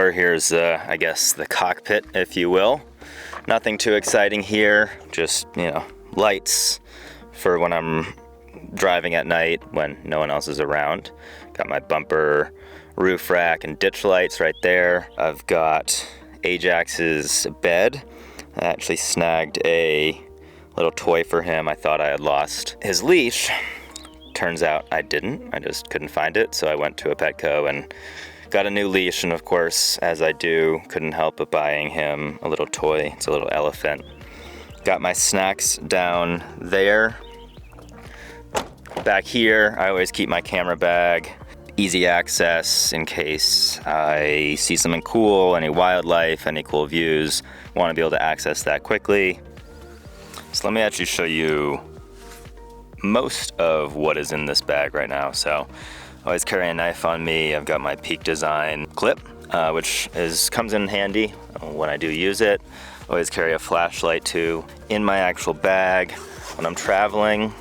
door. Here's, I guess, the cockpit, if you will. Nothing too exciting here, just, lights for when I'm driving at night when no one else is around. Got my bumper, roof rack, and ditch lights right there. I've got Ajax's bed. I actually snagged a little toy for him. I thought I had lost his leash. Turns out I didn't. I just couldn't find it, so I went to a Petco and got a new leash, and of course, as I do, couldn't help but buying him a little toy. It's a little elephant. Got my snacks down there. Back here, I always keep my camera bag. Easy access in case I see something cool, any wildlife, any cool views. Want to be able to access that quickly. So let me actually show you most of what is in this bag right now. So I always carry a knife on me. I've got my Peak Design clip, which comes in handy when I do use it. Always carry a flashlight too. In my actual bag, when I'm traveling,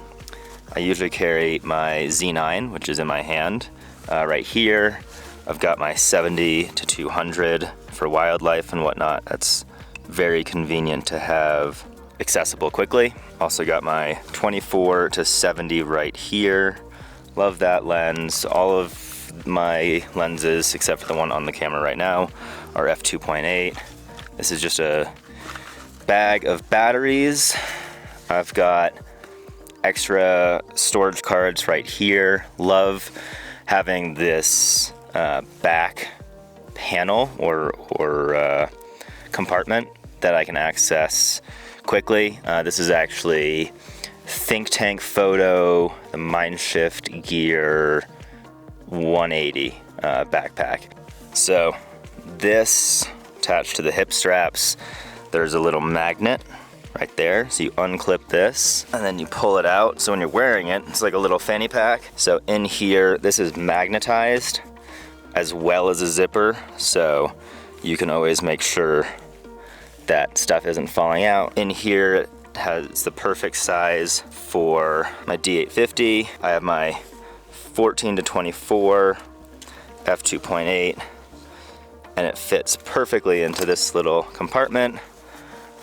I usually carry my Z9, which is in my hand. Right here, I've got my 70 to 200 for wildlife and whatnot. That's very convenient to have accessible quickly. Also got my 24 to 70 right here. Love that lens. All of my lenses, except for the one on the camera right now, are f2.8. This is just a bag of batteries. I've got extra storage cards right here. Love having this back panel or compartment that I can access quickly. This is actually Think Tank Photo, the Mindshift Gear 180 backpack. So this attached to the hip straps, there's a little magnet right there. So you unclip this and then you pull it out. So when you're wearing it, it's like a little fanny pack. So in here, this is magnetized as well as a zipper. So you can always make sure that stuff isn't falling out. In here, it has the perfect size for my D850. I have my 14 to 24 f2.8, and it fits perfectly into this little compartment.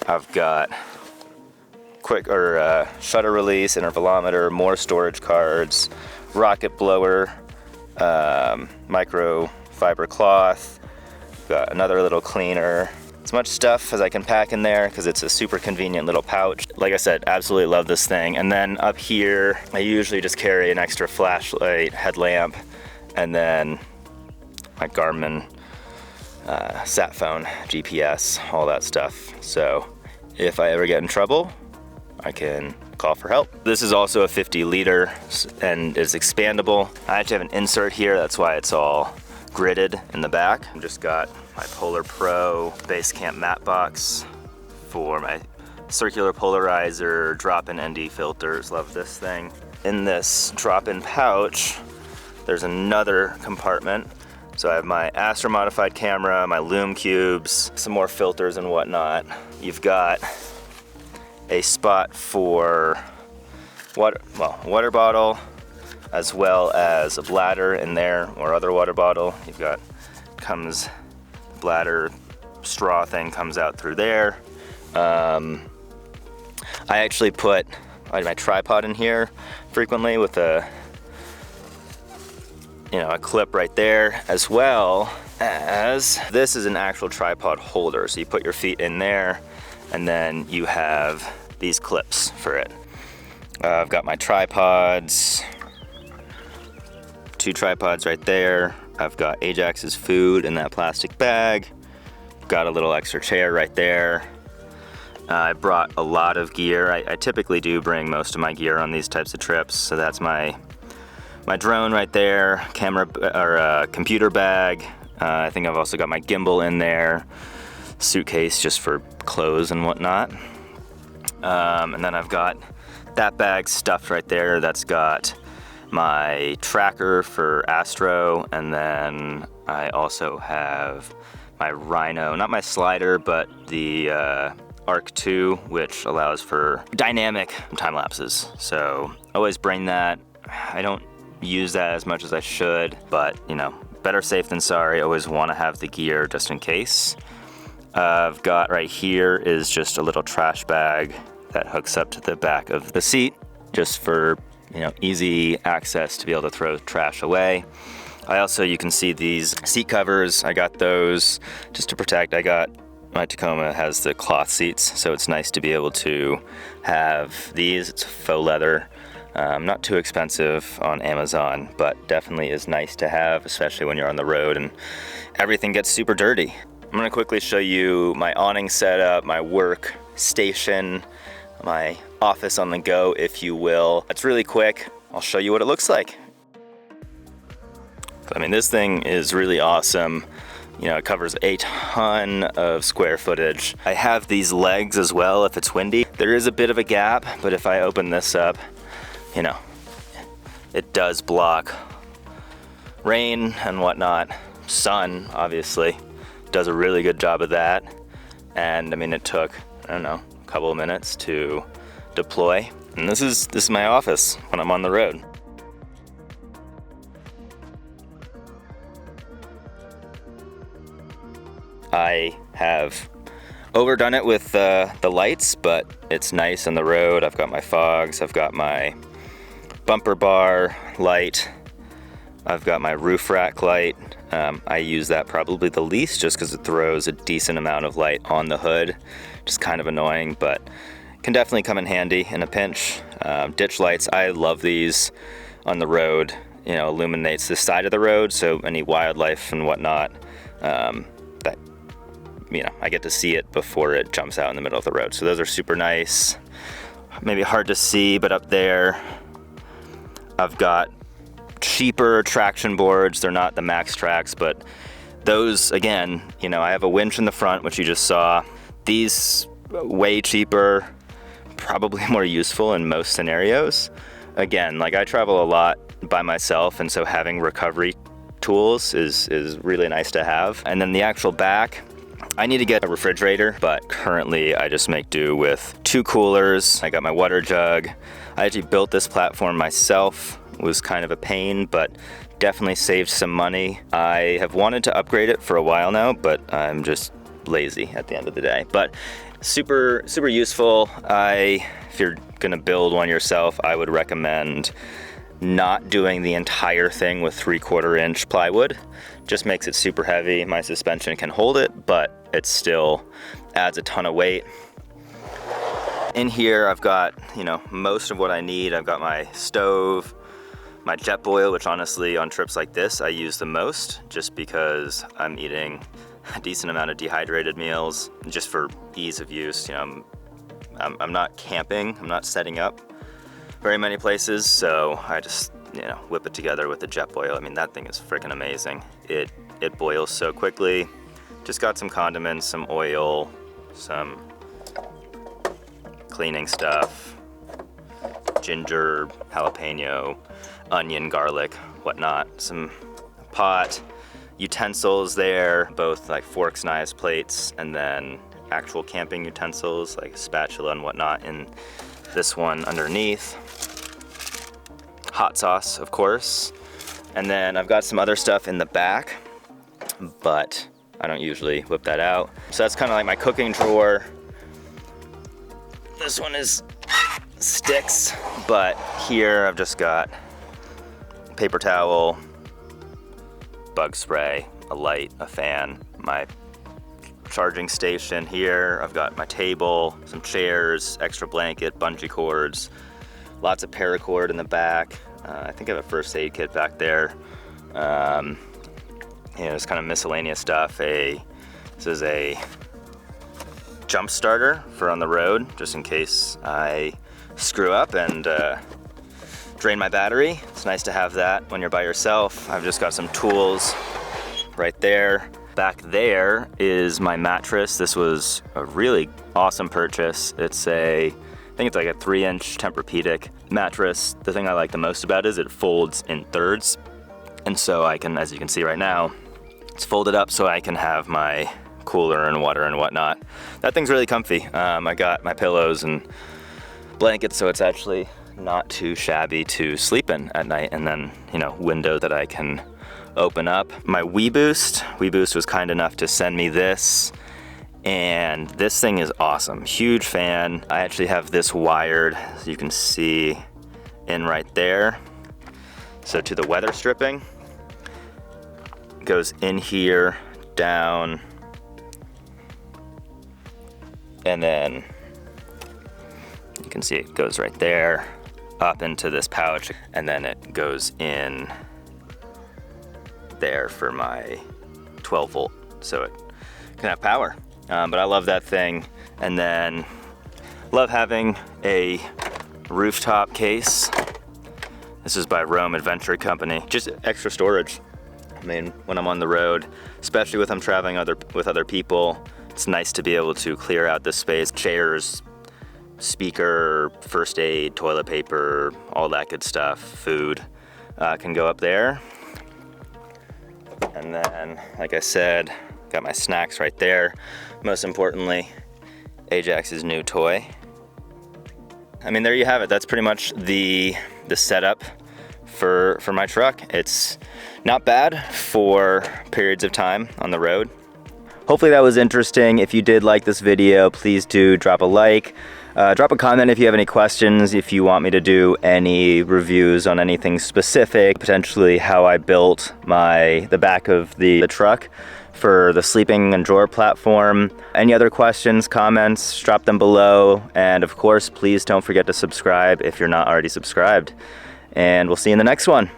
I've got shutter release, intervalometer, more storage cards, rocket blower, microfiber cloth, got another little cleaner. As much stuff as I can pack in there because it's a super convenient little pouch. Like I said, absolutely love this thing. And then up here, I usually just carry an extra flashlight, headlamp, and then my Garmin sat phone, GPS, all that stuff. So if I ever get in trouble, I can call for help. This is also a 50 liter and is expandable. I actually have an insert here, that's why it's all gridded in the back. I've just got my Polar Pro Basecamp matte box for my circular polarizer, drop-in ND filters. Love this thing. In this drop-in pouch, there's another compartment. So I have my Astro modified camera, my Lume cubes, some more filters and whatnot. You've got a spot for water bottle, as well as a bladder in there or other water bottle. You've got bladder straw thing comes out through there. I actually put my tripod in here frequently with a clip right there, as well as this is an actual tripod holder. So you put your feet in there and then you have these clips for it. I've got my tripods, 2 tripods right there. I've got Ajax's food in that plastic bag. Got a little extra chair right there. I brought a lot of gear. I typically do bring most of my gear on these types of trips. So that's my drone right there, camera or computer bag. I think I've also got my gimbal in there, suitcase just for clothes and whatnot. And then I've got that bag stuffed right there. That's got my tracker for Astro, and then I also have my Rhino, not my slider, but the Arc 2, which allows for dynamic time lapses. So always bring that. I don't use that as much as I should, but better safe than sorry. Always want to have the gear just in case. I've got right here is just a little trash bag that hooks up to the back of the seat, just for, you know, easy access to be able to throw trash away. I also, you can see these seat covers. I got those just to protect. My Tacoma has the cloth seats, so it's nice to be able to have these. It's faux leather. Not too expensive on Amazon, but definitely is nice to have, especially when you're on the road and everything gets super dirty. I'm gonna quickly show you my awning setup, my work station, my office on the go, if you will. It's really quick. I'll show you what it looks like. I mean, this thing is really awesome. You know, it covers a ton of square footage. I have these legs as well if it's windy. There is a bit of a gap, but if I open this up, you know, it does block rain and whatnot. Sun, obviously, does a really good job of that. And I mean, it took, I don't know, a couple of minutes to deploy. And this is my office when I'm on the road. I have overdone it with the lights, but it's nice on the road. I've got my fogs, I've got my bumper bar light, I've got my roof rack light. I use that probably the least just because it throws a decent amount of light on the hood. Just kind of annoying, but can definitely come in handy in a pinch. Ditch lights, I love these on the road. You know, illuminates the side of the road, so any wildlife and whatnot, that, you know, I get to see it before it jumps out in the middle of the road. So those are super nice. Maybe hard to see, but up there, I've got cheaper traction boards. They're not the Max Tracks, but those, again, you know, I have a winch in the front, which you just saw. These way cheaper, probably more useful in most scenarios. Again, like I travel a lot by myself, and so having recovery tools is really nice to have. And then the actual back, I need to get a refrigerator, but currently I just make do with 2 coolers. I got my water jug. I actually built this platform myself. It was kind of a pain, but definitely saved some money. I have wanted to upgrade it for a while now, but I'm just lazy at the end of the day. But super useful. If you're gonna build one yourself, I would recommend not doing the entire thing with 3/4 inch plywood. Just makes it super heavy. My suspension can hold it, but it still adds a ton of weight. In here, I've got, you know, most of what I need. I've got my stove, my Jetboil, which honestly on trips like this, I use the most just because I'm eating a decent amount of dehydrated meals just for ease of use. You know, I'm not camping, I'm not setting up very many places, so I just, you know, whip it together with the Jetboil. I mean, that thing is freaking amazing. It boils so quickly. Just got some condiments, some oil, some cleaning stuff, ginger, jalapeno, onion, garlic, whatnot. Some pot, utensils there, both like forks, knives, plates, and then actual camping utensils like a spatula and whatnot in this one underneath. Hot sauce, of course. And then I've got some other stuff in the back, but I don't usually whip that out. So that's kind of like my cooking drawer. This one is sticks, but here I've just got paper towel, bug spray, a light, a fan, my charging station here. I've got my table, some chairs, extra blanket, bungee cords, lots of paracord in the back. I think I have a first aid kit back there. You know, just kind of miscellaneous stuff. This is a jump starter for on the road, just in case I screw up and drain my battery. It's nice to have that when you're by yourself. I've just got some tools right there. Back there is my mattress. This was a really awesome purchase. I think it's like a 3-inch Tempur-Pedic mattress. The thing I like the most about it is it folds in thirds. And so I can, as you can see right now, it's folded up so I can have my cooler and water and whatnot. That thing's really comfy. I got my pillows and blankets, so it's actually not too shabby to sleep in at night. And then, you know, window that I can open up. My WeBoost was kind enough to send me this, and this thing is awesome. Huge fan. I actually have this wired, so you can see in right there. So to the weather stripping, goes in here, down, and then you can see it goes right there, up into this pouch, and then it goes in there for my 12 volt, so it can have power. But I love that thing. And then love having a rooftop case. This is by Rome Adventure Company. Just extra storage. I mean, when I'm on the road, especially when I'm traveling with other people, it's nice to be able to clear out this space. Chairs, speaker, first aid, toilet paper, all that good stuff, food can go up there. And then, like I said, got my snacks right there. Most importantly, Ajax's new toy. I mean, there you have it. That's pretty much the setup for my truck. It's not bad for periods of time on the road. Hopefully that was interesting. If you did like this video, please do drop a like. Drop a comment if you have any questions, if you want me to do any reviews on anything specific, potentially how I built the back of the truck for the sleeping and drawer platform. Any other questions, comments, drop them below. And of course, please don't forget to subscribe if you're not already subscribed. And we'll see you in the next one.